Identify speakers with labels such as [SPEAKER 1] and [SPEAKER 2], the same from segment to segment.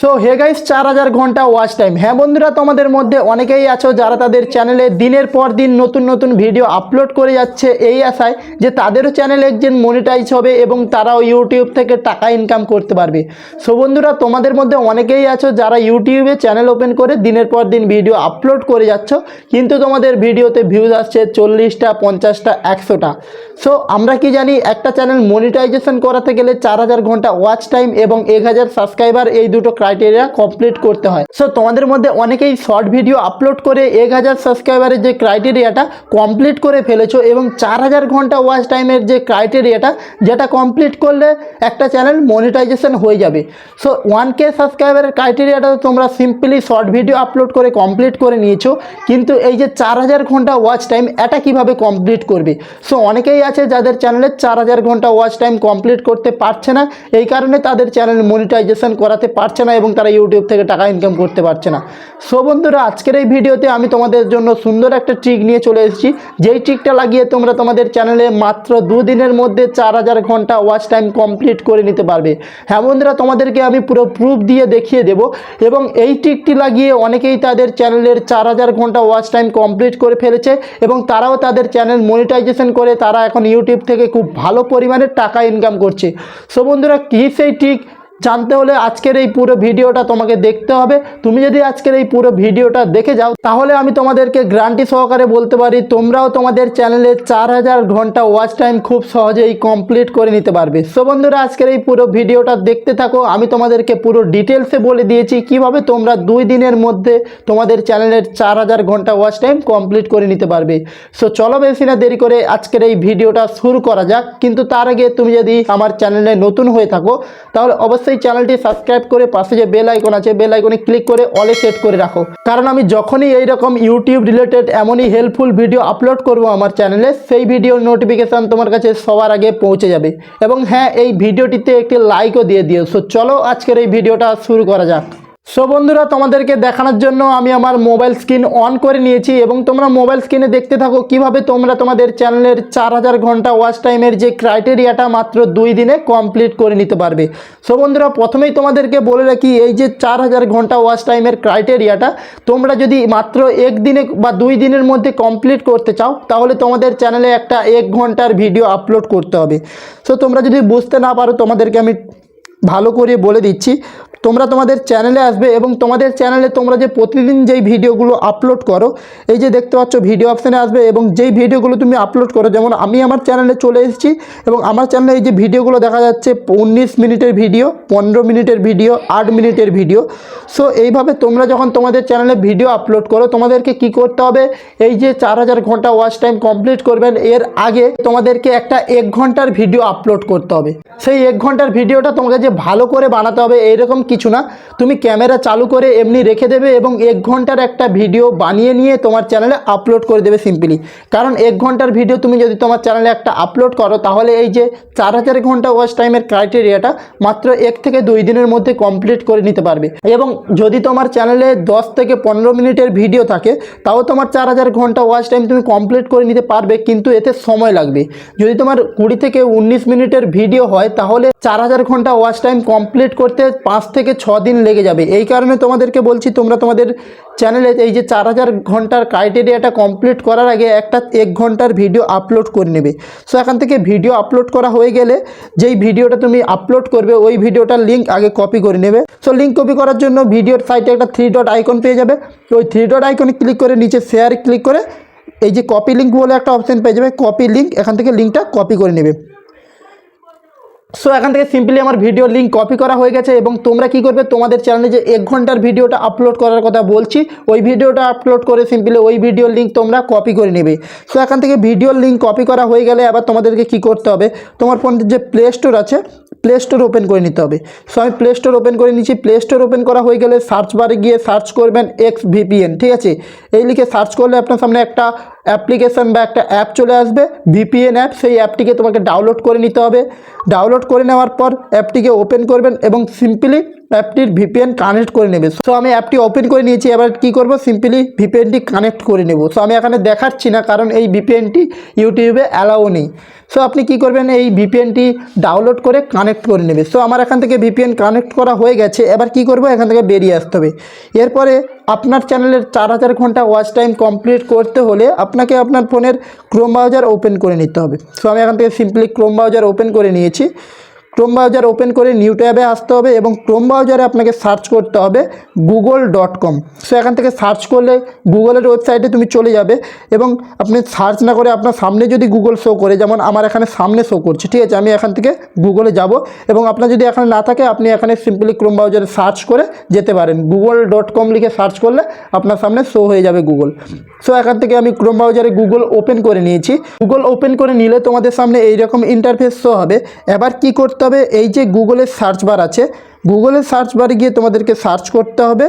[SPEAKER 1] So hey guys 4000 ঘন্টা watch time. হ্যাঁ বন্ধুরা, তোমাদের মধ্যে অনেকেই আছো যারা তাদের চ্যানেলে দিনের পর দিন নতুন নতুন ভিডিও আপলোড করে যাচ্ছে এই আশায় যে তাদেরও চ্যানেল একদিন মনিটাইজ হবে এবং তারাও ইউটিউব থেকে টাকা ইনকাম করতে পারবে। সো বন্ধুরা, তোমাদের মধ্যে অনেকেই আছো যারা ইউটিউবে চ্যানেল ওপেন করে দিনের পর দিন ভিডিও আপলোড করে যাচ্ছ, কিন্তু তোমাদের ভিডিওতে ভিউজ আসছে 40টা, 50টা, 100টা। সো আমরা কি জানি, একটা চ্যানেল মনিটাইজেশন করাতে গেলে 4000 ঘন্টা ওয়াচ টাইম এবং 1000 সাবস্ক্রাইবার, এই দুটো ক্রাইটেরিয়া কমপ্লিট করতে হয়। সো তোমাদের মধ্যে অনেকেই শর্ট ভিডিও আপলোড করে 1000 সাবস্ক্রাইবারের যে ক্রাইটেরিয়াটা কমপ্লিট করে ফেলেছো এবং 4000 ঘন্টা ওয়াচ টাইমের যে ক্রাইটেরিয়াটা, যেটা কমপ্লিট করলে একটা চ্যানেল মনিটাইজেশন হয়ে যাবে। সো 1K সাবস্ক্রাইবারের ক্রাইটেরিয়াটা তোমরা সিম্পলি শর্ট ভিডিও আপলোড করে কমপ্লিট করে নিয়েছো, কিন্তু এই যে 4000 ঘন্টা ওয়াচ টাইম, এটা কিভাবে কমপ্লিট করবে? সো অনেকেই আছে যাদের চ্যানেলে 4000 ঘন্টা ওয়াচ টাইম কমপ্লিট করতে পারছে না, এই কারণে তাদের চ্যানেল মনিটাইজেশন করাতে পারছে না এবং তারা ইউটিউব থেকে টাকা ইনকাম করতে পারছে না। সো বন্ধুরা, আজকের এই ভিডিওতে আমি তোমাদের জন্য সুন্দর একটা ট্রিক নিয়ে চলে এসেছি, যেই ট্রিকটা লাগিয়ে তোমরা তোমাদের চ্যানেলে মাত্র 2 দিনের মধ্যে 4000 ঘন্টা ওয়াচ টাইম কমপ্লিট করে নিতে পারবে। হ্যাঁ বন্ধুরা, তোমাদেরকে আমি পুরো প্রুফ দিয়ে দেখিয়ে দেব এবং এই ট্রিকটি লাগিয়ে অনেকেই তাদের চ্যানেলের 4000 ঘন্টা ওয়াচ টাইম কমপ্লিট করে ফেলেছে এবং তারাও তাদের চ্যানেল মনিটাইজেশন করে তারা এখন ইউটিউব থেকে খুব ভালো পরিমাণে টাকা ইনকাম করছে। সো বন্ধুরা, কী সেই ট্রিক জানতে হলে আজকের এই পুরো ভিডিওটা তোমাকে দেখতে হবে। তুমি যদি আজকের এই পুরো ভিডিওটা দেখে যাও, তাহলে আমি তোমাদেরকে গ্যারান্টি সহকারে বলতে পারি তোমরাও তোমাদের চ্যানেলে 4000 ঘন্টা ওয়াচ টাইম খুব সহজেই কমপ্লিট করে নিতে পারবে। সো বন্ধুরা, আজকের এই পুরো ভিডিওটা দেখতে থাকো। আমি তোমাদেরকে পুরো ডিটেলসে বলে দিয়েছি কিভাবে তোমরা 2 দিনের মধ্যে তোমাদের চ্যানেলের 4000 ঘন্টা ওয়াচ টাইম কমপ্লিট করে নিতে পারবে। সো চলো বেশি না দেরি করে আজকের এই ভিডিওটা শুরু করা যাক। কিন্তু তার আগে তুমি যদি আমার চ্যানেলে নতুন হয়ে থাকো, তাহলে অবশ্যই চ্যানেলটি সাবস্ক্রাইব করে পাশে যে বেল আইকন আছে, বেল আইকনে ক্লিক করে অলে সেট করে রাখো, কারণ আমি যখনই এইরকম ইউটিউব রিলেটেড এমনই হেল্পফুল ভিডিও আপলোড করব আমার চ্যানেলে, সেই ভিডিওর নোটিফিকেশান তোমার কাছে সবার আগে পৌঁছে যাবে। এবং হ্যাঁ, এই ভিডিওটিতে একটি লাইকও দিয়ে দিও। সো চলো আজকের এই ভিডিওটা শুরু করা যাক। সো বন্ধুরা, তোমাদেরকে দেখানোর জন্য আমি আমার মোবাইল স্ক্রিন অন করে নিয়েছি এবং তোমরা মোবাইল স্ক্রিনে দেখতে থাকো কিভাবে তোমরা তোমাদের চ্যানেলের 4000 ঘন্টা ওয়াচ টাইমের যে ক্রাইটেরিয়াটা মাত্র 2 দিনে কমপ্লিট করে নিতে পারবে। সো বন্ধুরা, প্রথমেই তোমাদেরকে বলে রাখি, এই যে 4000 ঘন্টা ওয়াচ টাইমের ক্রাইটেরিয়াটা তোমরা যদি মাত্র 1 দিনে বা 2 দিনের মধ্যে কমপ্লিট করতে চাও, তাহলে তোমাদের চ্যানেলে একটা 1 ঘন্টার ভিডিও আপলোড করতে হবে। সো তোমরা যদি বুঝতে না পারো, তোমাদেরকে আমি ভালো করে বলে দিচ্ছি। তোমরা তোমাদের চ্যানেলে আসবে এবং তোমাদের চ্যানেলে তোমরা যে প্রতিদিন যেই ভিডিওগুলো আপলোড করো, এই যে দেখতে পাচ্ছ ভিডিও অপশানে আসবে এবং যেই ভিডিওগুলো তুমি আপলোড করো, যেমন আমি আমার চ্যানেলে চলে এসেছি এবং আমার চ্যানেলে এই যে ভিডিওগুলো দেখা যাচ্ছে 19 মিনিটের ভিডিও, 15 মিনিটের ভিডিও, 8 মিনিটের ভিডিও। সো এইভাবে তোমরা যখন তোমাদের চ্যানেলে ভিডিও আপলোড করো, তোমাদেরকে কি করতে হবে, এই যে 4000 ঘন্টা ওয়াচ টাইম কমপ্লিট করবেন এর আগে তোমাদেরকে একটা 1 ঘন্টার ভিডিও আপলোড করতে হবে। সেই 1 ঘন্টার ভিডিওটা তোমাকে যে ভালো করে বানাতে হবে এইরকম কিছু না, তুমি ক্যামেরা চালু করে এমনি রেখে দেবে এবং 1 ঘন্টার একটা ভিডিও বানিয়ে নিয়ে তোমার চ্যানেলে আপলোড করে দেবে সিম্পলি। কারণ 1 ঘন্টার ভিডিও তুমি যদি তোমার চ্যানেলে একটা আপলোড করো, তাহলে এই যে 4000 ঘন্টা ওয়াচ টাইমের ক্রাইটেরিয়াটা মাত্র 1 থেকে 2 দিনের মধ্যে কমপ্লিট করে নিতে পারবে। এবং যদি তোমার চ্যানেলে 10 থেকে 15 মিনিটের ভিডিও থাকে, তাও তোমার 4000 ঘন্টা ওয়াচ টাইম তুমি কমপ্লিট করে নিতে পারবে, কিন্তু এতে সময় লাগবে। যদি তোমার 20 থেকে 19 মিনিটের ভিডিও হয়, তাহলে 4000 ঘন্টা ওয়াচ টাইম কমপ্লিট করতে 5 থেকে 6 দিন লেগে যাবে। এই কারণে তোমাদেরকে বলছি, তোমরা তোমাদের চ্যানেলে এই যে 4000 ঘন্টার ক্রাইটেরিয়াটা কমপ্লিট করার আগে একটা 1 ঘন্টার ভিডিও আপলোড করে নেবে। সো এখান থেকে ভিডিও আপলোড করা হয়ে গেলে যেই ভিডিওটা তুমি আপলোড করবে, ওই ভিডিওটার লিঙ্ক আগে কপি করে নেবে। সো লিঙ্ক কপি করার জন্য ভিডিওর সাইটে একটা 3 ডট আইকন পেয়ে যাবে। ওই 3 ডট আইকনে ক্লিক করে নিচে শেয়ার ক্লিক করে এই যে কপি লিঙ্ক বলে একটা অপশান পেয়ে যাবে, কপি লিঙ্ক, এখান থেকে লিঙ্কটা কপি করে নেবে। সো এখান থেকে সিম্পলি আমার ভিডিও লিঙ্ক কপি করা হয়ে গেছে এবং তোমরা কি করবে, তোমাদের চ্যানেলে যে 1 ঘন্টার ভিডিওটা আপলোড করার কথা বলছি, ওই ভিডিওটা আপলোড করে সিম্পলি ওই ভিডিওর লিঙ্ক তোমরা কপি করে নেবে। সো এখান থেকে ভিডিওর লিঙ্ক কপি করা হয়ে গেলে আবার তোমাদেরকে কি করতে হবে, তোমার ফোনের যে প্লে স্টোর আছে, প্লে স্টোর ওপেন করে নিতে হবে। সো আমি প্লে স্টোর ওপেন করে নিচ্ছি। প্লে স্টোর ওপেন করা হয়ে গেলে সার্চ বারে গিয়ে সার্চ করবেন XVPN, ঠিক আছে? এই লিখে সার্চ করলে আপনার সামনে একটা অ্যাপ্লিকেশন বা একটা অ্যাপ চলে আসবে, VPN অ্যাপ। সেই অ্যাপটিকে তোমাকে ডাউনলোড করে নিতে হবে। ডাউনলোড ডাউনলোড করে নেওয়ার পর অ্যাপটিকে ওপেন করবেন এবং সিম্পলি অ্যাপটির ভিপিএন কানেক্ট করে নেবে। সো আমি অ্যাপটি ওপেন করে নিয়েছি, এবার কি করব, সিম্পলি ভিপিএনটি কানেক্ট করে নেব। সো আমি এখানে দেখাচ্ছি না কারণ এই ভিপিএনটি ইউটিউবে অ্যালাউ নেই। সো আপনি কি করবেন, এই ভিপিএনটি ডাউনলোড করে কানেক্ট করে নেবে। সো আমার এখান থেকে ভিপিএন কানেক্ট করা হয়ে গেছে। এবার কি করব, এখান থেকে বেরিয়ে আসতে হবে। এরপরে আপনার চ্যানেলের 4000 ঘন্টা ওয়াচ টাইম কমপ্লিট করতে হলে আপনাকে আপনার ফোনের ক্রোম ব্রাউজার ওপেন করে নিতে হবে। সো আমি এখান থেকে সিম্পলি ক্রোম ব্রাউজার ওপেন করে নিয়েছি। ক্রোম ব্রাউজার ওপেন করে নিউ ট্যাবে আসতে হবে এবং ক্রোম ব্রাউজারে আপনাকে সার্চ করতে হবে google.com। সো এখান থেকে সার্চ করলে গুগলের ওয়েবসাইটে তুমি চলে যাবে এবং আপনি সার্চ না করে আপনার সামনে যদি গুগল শো করে, যেমন আমার এখানে সামনে শো করছে, ঠিক আছে, আমি এখান থেকে গুগলে যাব এবং আপনার যদি এখানে না থাকে আপনি এখানে সিম্পলি ক্রোম ব্রাউজারে সার্চ করে যেতে পারেন। google.com লিখে সার্চ করলে আপনার সামনে শো হয়ে যাবে গুগল। সো এখান থেকে আমি ক্রোম ব্রাউজারে গুগল ওপেন করে নিয়েছি। গুগল ওপেন করে নিলে তোমাদের সামনে এইরকম ইন্টারফেস শো হবে। এবার কি করতে হবে, এই যে গুগলের সার্চ বার আছে, গুগলের সার্চ বারে গিয়ে তোমাদেরকে সার্চ করতে হবে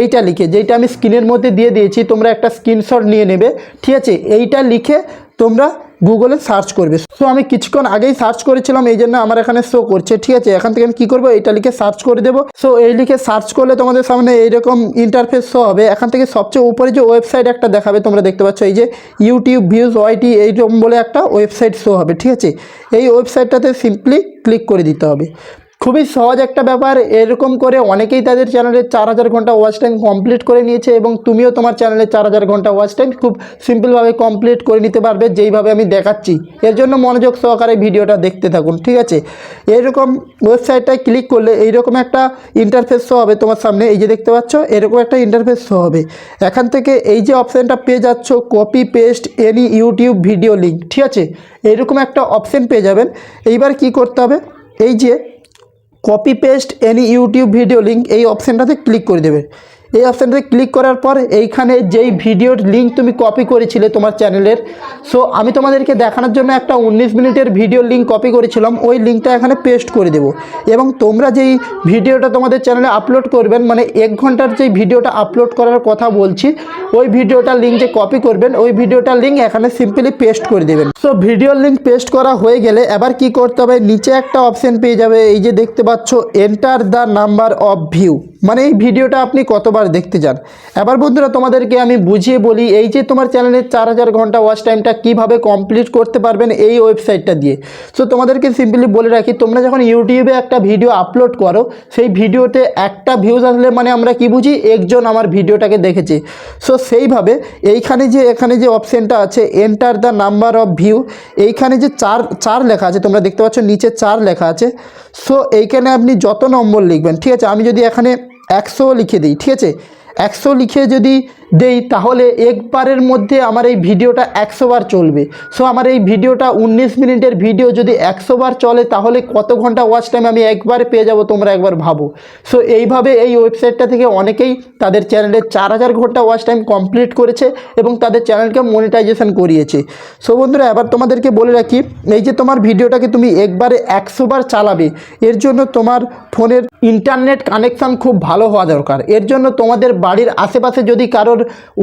[SPEAKER 1] এইটা লিখে, যেটা আমি স্ক্রিনের মধ্যে দিয়ে দিয়েছি, তোমরা একটা স্ক্রিনশট নিয়ে নেবে, ঠিক আছে। এইটা লিখে তোমরা গুগলে সার্চ করবে। সো আমি কিছুক্ষণ আগেই সার্চ করেছিলাম, এই জন্য আমার এখানে শো করছে, ঠিক আছে। এখান থেকে আমি কী করবো, এইটা লিখে সার্চ করে দেবো। সো এই লিখে সার্চ করলে তোমাদের সামনে এইরকম ইন্টারফেস শো হবে। এখান থেকে সবচেয়ে উপরে যে ওয়েবসাইট একটা দেখাবে, তোমরা দেখতে পাচ্ছ এই যে ইউটিউব ভিউজ ওয়াইটি এইরকম বলে একটা ওয়েবসাইট শো হবে, ঠিক আছে। এই ওয়েবসাইটটাতে সিম্পলি ক্লিক করে দিতে হবে। খুবই সহজ একটা ব্যাপার। এরকম করে অনেকেই তাদের চ্যানেলে 4000 ঘন্টা ওয়াচ টাইম কমপ্লিট করে নিয়েছে এবং তুমিও তোমার চ্যানেলে 4000 ঘন্টা ওয়াচ টাইম খুব সিম্পলভাবে কমপ্লিট করে নিতে পারবে, যেইভাবে আমি দেখাচ্ছি। এর জন্য মনোযোগ সহকারে ভিডিওটা দেখতে থাকুন, ঠিক আছে। এরকম ওয়েবসাইটটায় ক্লিক করলে এইরকম একটা ইন্টারফেস শো হবে তোমার সামনে, এই যে দেখতে পাচ্ছ, এরকম একটা ইন্টারফেস শো হবে। এখান থেকে এই যে অপশানটা পেয়ে যাচ্ছ, copy paste any YouTube video link, ঠিক আছে, এইরকম একটা অপশান পেয়ে যাবেন। এইবার কি করতে হবে, এই যে copy paste any YouTube video link, এই অপশানটাতে ক্লিক করে দেবে। এই অপশানটাতে ক্লিক করার পর এইখানে যেই ভিডিওর লিঙ্ক তুমি কপি করেছিলে তোমার চ্যানেলের, সো আমি তোমাদেরকে দেখানোর জন্য একটা 19 মিনিটের ভিডিওর লিঙ্ক কপি করেছিলাম, ওই লিঙ্কটা এখানে পেস্ট করে দেবো। এবং তোমরা যেই ভিডিওটা তোমাদের চ্যানেলে আপলোড করবেন, মানে 1 ঘন্টার যেই ভিডিওটা আপলোড করার কথা বলছি, ওই ভিডিওটার লিঙ্ক যে কপি করবেন, ওই ভিডিওটার লিঙ্ক এখানে সিম্পলি পেস্ট করে দেবেন। সো ভিডিওর লিঙ্ক পেস্ট করা হয়ে গেলে এবার কি করতে হবে, নিচে একটা অপশান পেয়ে যাবে, এই যে দেখতে পাচ্ছ enter the number of view, মানে এই ভিডিওটা আপনি কতবার দেখতে চান। এবার বন্ধুরা তোমাদেরকে আমি বুঝিয়ে বলি, এই যে তোমার চ্যানেলের 4000 ঘন্টা ওয়াচ টাইমটা কীভাবে কমপ্লিট করতে পারবেন এই ওয়েবসাইটটা দিয়ে। সো তোমাদেরকে সিম্পলি বলে রাখি, তোমরা যখন ইউটিউবে একটা ভিডিও আপলোড করো, সেই ভিডিওতে একটা ভিউজ আসলে মানে আমরা কি বুঝি, একজন আমার ভিডিওটাকে দেখেছে। সো সেইভাবে এখানে যে অপশানটা আছে enter the number of view, এইখানে যে চার লেখা আছে, তোমরা দেখতে পাচ্ছ নিচে 4 লেখা আছে। সো এইখানে আপনি যত নম্বর লিখবেন, ঠিক আছে, আমি যদি এখানে 100 লিখে দিই, ঠিক আছে, 100 লিখে যদি দেই তাহলে একবারের মধ্যে আমার এই ভিডিওটা 100 বার চলবে। সো আমার এই ভিডিওটা 19 মিনিটের ভিডিও যদি 100 বার চলে তাহলে কত ঘন্টা ওয়াচ টাইম আমি একবারে পেয়ে যাব, তোমরা একবার ভাবো। সো এইভাবে এই ওয়েবসাইটটা থেকে অনেকেই তাদের চ্যানেলে 4000 ঘন্টা ওয়াচ টাইম কমপ্লিট করেছে এবং তাদের চ্যানেলকে মনিটাইজেশন করিয়েছে। সো বন্ধুরা এবার তোমাদেরকে বলে রাখি, এই যে তোমার ভিডিওটাকে তুমি একবারে 100 বার চালাবে, এর জন্য তোমার ফোনের ইন্টারনেট কানেকশান খুব ভালো হওয়া দরকার। এর জন্য তোমাদের বাড়ির আশেপাশে যদি কারোর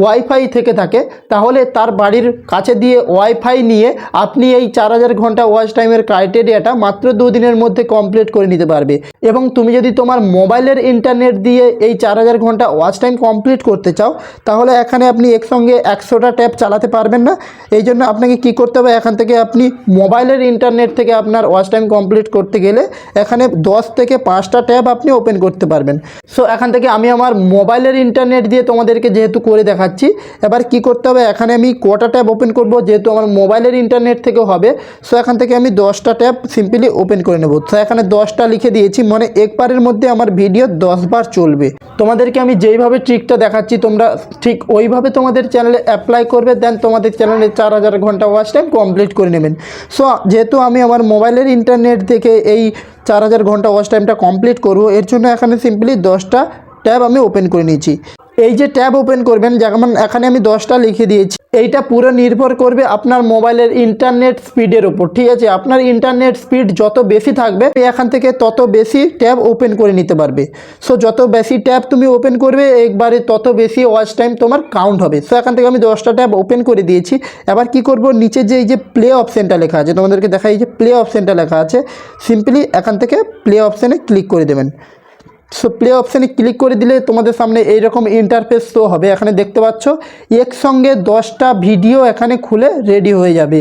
[SPEAKER 1] ওয়াইফাই থেকে থাকে, তাহলে তার বাড়ির কাছে দিয়ে ওয়াইফাই নিয়ে আপনি এই 4000 ঘন্টা ওয়াচ টাইমের ক্রাইটেরিয়াটা মাত্র 2 দিনের মধ্যে কমপ্লিট করে নিতে পারবে। এবং তুমি যদি তোমার মোবাইলের ইন্টারনেট দিয়ে এই 4000 ঘন্টা ওয়াচ টাইম কমপ্লিট করতে চাও, তাহলে এখানে আপনি একসঙ্গে 100টা ট্যাব চালাতে পারবেন না। এই জন্য আপনাকে কি করতে হবে, এখান থেকে আপনি মোবাইলের ইন্টারনেট থেকে আপনার ওয়াচ টাইম কমপ্লিট করতে গেলে এখানে 10 থেকে 5টা ট্যাব আপনি ওপেন করতে পারবেন। সো এখান থেকে আমি আমার মোবাইলের ইন্টারনেট দিয়ে তোমাদেরকে যেহেতু করে দেখাচ্ছি, এবার কি করতে হবে, এখানে আমি কটা ট্যাব ওপেন করব, যেহেতু আমার মোবাইলের ইন্টারনেট থেকে হবে। সো এখান থেকে আমি 10টা ট্যাব সিম্পলি ওপেন করে নেব। সো এখানে 10টা লিখে দিয়েছি, মানে একবারের মধ্যে আমার ভিডিও 10 বার চলবে। তোমাদেরকে আমি যেইভাবে ট্রিকটা দেখাচ্ছি তোমরা ঠিক ওইভাবে তোমাদের চ্যানেলে অ্যাপ্লাই করবে, দেন তোমাদের চ্যানেলে 4000 ঘন্টা ওয়াচ টাইম কমপ্লিট করে নেবেন। সো যেহেতু আমি আমার মোবাইলের ইন্টারনেট থেকে এই 4000 ঘন্টা ওয়াচ টাইমটা কমপ্লিট করব, এর জন্য এখানে সিম্পলি 10টা ট্যাব আমি ওপেন করে নিয়েছি। এই যে ট্যাব ওপেন করবেন, যেমন এখানে আমি 10টা লিখে দিয়েছি, এইটা পুরো নির্ভর করবে আপনার মোবাইলের ইন্টারনেট স্পিডের উপর, ঠিক আছে। আপনার ইন্টারনেট স্পিড যত বেশি থাকবে এখান থেকে তত বেশি ট্যাব ওপেন করে নিতে পারবে। সো যত বেশি ট্যাব তুমি ওপেন করবে একবারে তত বেশি ওয়াচ টাইম তোমার কাউন্ট হবে। সো এখান থেকে আমি 10টা ট্যাব ওপেন করে দিয়েছি। এবার কি করব, নিচে যে এই যে প্লে অপশানটা লেখা আছে, তোমাদেরকে দেখাই, এই যে প্লে অপশানটা লেখা আছে, সিম্পলি এখান থেকে প্লে অপশানে ক্লিক করে দেবেন। সো প্লে অপশানে ক্লিক করে দিলে তোমাদের সামনে এইরকম ইন্টারফেস শো হবে। এখানে দেখতে পাচ্ছ একসঙ্গে 10টা ভিডিও এখানে খুলে রেডি হয়ে যাবে।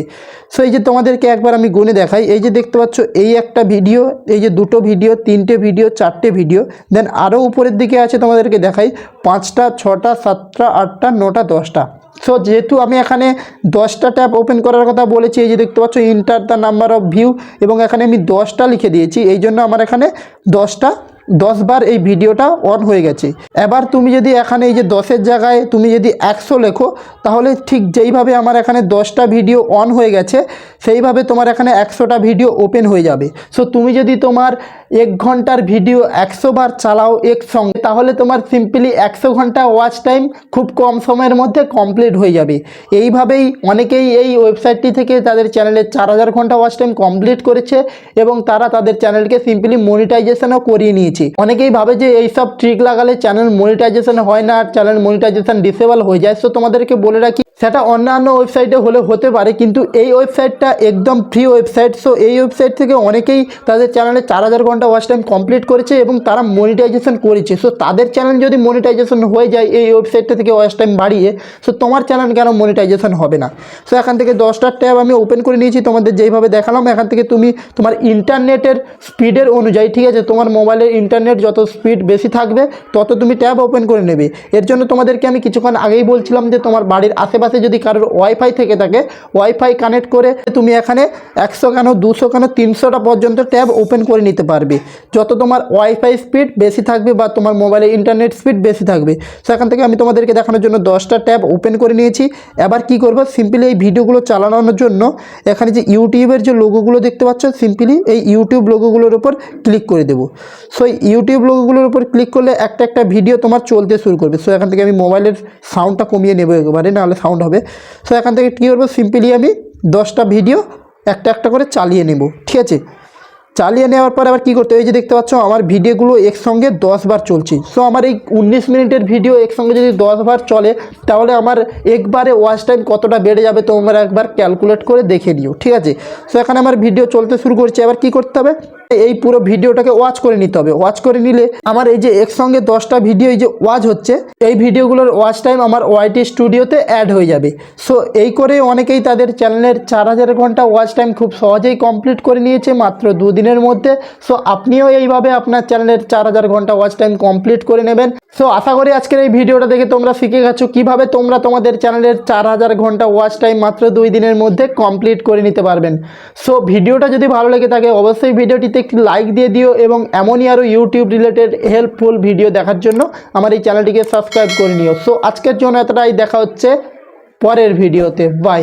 [SPEAKER 1] সো এই যে তোমাদেরকে একবার আমি গুনে দেখাই, এই যে দেখতে পাচ্ছ এই একটা ভিডিও, এই যে 2টো ভিডিও, 3টে ভিডিও, 4টে ভিডিও, দেন আরও উপরের দিকে আছে তোমাদেরকে দেখাই 5টা, 6টা, 7টা, 8টা, 9টা, 10টা। সো যেহেতু আমি এখানে 10টা ট্যাব ওপেন করার কথা বলেছি, এই যে দেখতে পাচ্ছ enter the number of view, এবং এখানে আমি 10টা লিখে দিয়েছি, এই জন্য আমার এখানে 10 বার এই ভিডিওটা অন হয়ে গেছে। এবার তুমি যদি এখানে এই যে 10-এর জায়গায় তুমি যদি 100 লেখো, তাহলে ঠিক যেইভাবে আমার এখানে 10টা ভিডিও অন হয়ে গেছে সেইভাবে তোমার এখানে 100টা ভিডিও ওপেন হয়ে যাবে। সো তুমি যদি তোমার 1 ঘন্টার ভিডিও 100 বার চালাও একসঙ্গে, তাহলে তোমার সিম্পলি 100 ঘন্টা ওয়াচ টাইম খুব কম সময়ের মধ্যে কমপ্লিট হয়ে যাবে। এইভাবেই অনেকেই এই ওয়েবসাইটটি থেকে তাদের চ্যানেলে 4000 ঘন্টা ওয়াচ টাইম কমপ্লিট করেছে এবং তারা তাদের চ্যানেলকে সিম্পলি মনিটাইজেশনও করিয়ে নিয়েছে। অনেকেই ভাবে যে এইসব ট্রিক লাগালে চ্যানেল মনিটাইজেশন হয় না, চ্যানেল মনিটাইজেশন ডিসেবল হয়ে যায়। সো তোমাদেরকে বলে রাখি, সেটা অন্যান্য ওয়েবসাইটে হলে হতে পারে, কিন্তু এই ওয়েবসাইটটা একদম ফ্রি ওয়েবসাইট। সো এই ওয়েবসাইট থেকে অনেকেই তাদের চ্যানেলে 4000 ঘন্টা ওয়াচ টাইম কমপ্লিট করেছে এবং তারা মনিটাইজেশন করেছে। সো তাদের চ্যানেল যদি মনিটাইজেশন হয়ে যায় এই ওয়েবসাইটটা থেকে ওয়াচ টাইম বাড়িয়ে, সো তোমার চ্যানেল কেন মনিটাইজেশন হবে না। সো এখান থেকে 10টা ট্যাব আমি ওপেন করে নিয়েছি, তোমাদের যেইভাবে দেখালাম। এখান থেকে তুমি তোমার ইন্টারনেটের স্পিডের অনুযায়ী, ঠিক আছে, তোমার মোবাইলের ইন্টারনেট যত স্পিড বেশি থাকবে তত তুমি ট্যাব ওপেন করে নেবে। এর জন্য তোমাদেরকে আমি কিছুক্ষণ আগেই বলছিলাম যে তোমার বাড়ির আশেপাশে যদি কারোর ওয়াইফাই থেকে থাকে, ওয়াইফাই কানেক্ট করে তুমি এখানে 100 কেন 200 কেন 300টা পর্যন্ত ট্যাব ওপেন করে নিতে পারবে, যত তোমার ওয়াইফাই স্পিড বেশি থাকবে বা তোমার মোবাইলে ইন্টারনেট স্পিড বেশি থাকবে। সেখান থেকে আমি তোমাদেরকে দেখানোর জন্য 10টা ট্যাব ওপেন করে নিয়েছি। এবার কি করবো, সিম্পলি এই ভিডিওগুলো চালানোর জন্য এখানে যে ইউটিউবের যে লোগোগুলো দেখতে পাচ্ছ, সিম্পলি এই ইউটিউব লোগোগুলোর উপর ক্লিক করে দেবো। সো ইউটিউব লোগোগুলোর উপর ক্লিক করলে একটা একটা ভিডিও তোমার চলতে শুরু করবে। সো এখান থেকে আমি মোবাইলের সাউন্ডটা কমিয়ে নেবো একেবারে, নাহলে সাউন্ড হবে। সো এখান থেকে কী করবো, সিম্পলি আমি 10টা ভিডিও একটা একটা করে চালিয়ে নেব, ঠিক আছে। চালিয়ে নেওয়ার পর আবার কী করতে হবে, এই যে দেখতে পাচ্ছ আমার ভিডিওগুলো একসঙ্গে 10 বার চলছে। সো আমার এই 19 মিনিটের ভিডিও একসঙ্গে যদি 10 বার চলে, তাহলে আমার একবারে ওয়াচ টাইম কতটা বেড়ে যাবে তোমরা একবার ক্যালকুলেট করে দেখে নিও, ঠিক আছে। সো এখানে আমার ভিডিও চলতে শুরু করছে। এবার কি করতে হবে, এই পুরো ভিডিওটাকে ওয়াচ করে নিতে হবে। ওয়াচ করে নিলে আমার এই যে একসঙ্গে 10টা ভিডিও এই যে ওয়াচ হচ্ছে, এই ভিডিওগুলোর ওয়াচ টাইম আমার ওয়াইটি স্টুডিওতে অ্যাড হয়ে যাবে। সো এই করে অনেকেই তাদের চ্যানেলের 4000 ঘন্টা ওয়াচ টাইম খুব সহজেই কমপ্লিট করে নিয়েছে মাত্র 2 দিনের মধ্যে। সো আপনিও এইভাবে আপনার চ্যানেলের 4000 ঘন্টা ওয়াচ টাইম কমপ্লিট করে নেবেন। সো আশা করি আজকের এই ভিডিওটা দেখে তোমরা শিখে গেছো কীভাবে তোমরা তোমাদের চ্যানেলের 4000 ঘন্টা ওয়াচ টাইম মাত্র 2 দিনের মধ্যে কমপ্লিট করে নিতে পারবেন। সো ভিডিওটা যদি ভালো লেগে থাকে অবশ্যই ভিডিওটিতে একটি লাইক দিয়ে দিও এবং এমনই আরও ইউটিউব রিলেটেড হেল্পফুল ভিডিও দেখার জন্য আমার এই চ্যানেলটিকে সাবস্ক্রাইব করে নিও। সো আজকের জন্য এতটাই, দেখা হচ্ছে পরের ভিডিওতে। বাই।